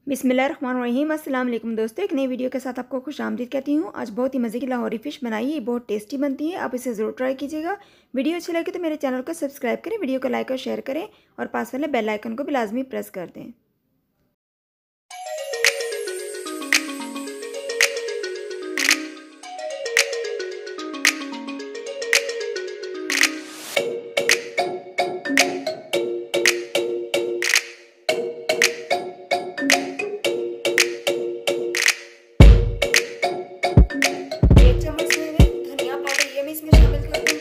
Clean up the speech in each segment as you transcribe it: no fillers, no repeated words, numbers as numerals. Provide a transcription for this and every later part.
बिस्मिल्लाहिर्रहमानिर्रहीम। अस्सलाम वालेकुम दोस्तों, एक नई वीडियो के साथ आपको खुश आमदीद कहती हूँ। आज बहुत ही मज़े की लाहौरी फ़िश बनाई है, बहुत टेस्टी बनती है, आप इसे ज़रूर ट्राई कीजिएगा। वीडियो अच्छी लगे तो मेरे चैनल को सब्सक्राइब करें, वीडियो को लाइक और शेयर करें और पास वाले बेल आइकन को भी लाजमी प्रेस कर दें। एक चम्मच से धनिया पाउडर ये मैं इसमें शामिल कर दूँ।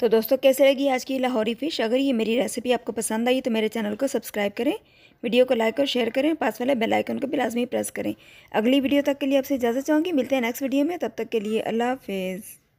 तो दोस्तों, कैसे लगी आज की लाहौरी फ़िश? अगर ये मेरी रेसिपी आपको पसंद आई तो मेरे चैनल को सब्सक्राइब करें, वीडियो को लाइक और शेयर करें, पास वाले बेल आइकन को भी लाजमी प्रेस करें। अगली वीडियो तक के लिए आपसे इजाज़त चाहूँगी। मिलते हैं नेक्स्ट वीडियो में, तब तक के लिए अल्लाह हाफ़िज़।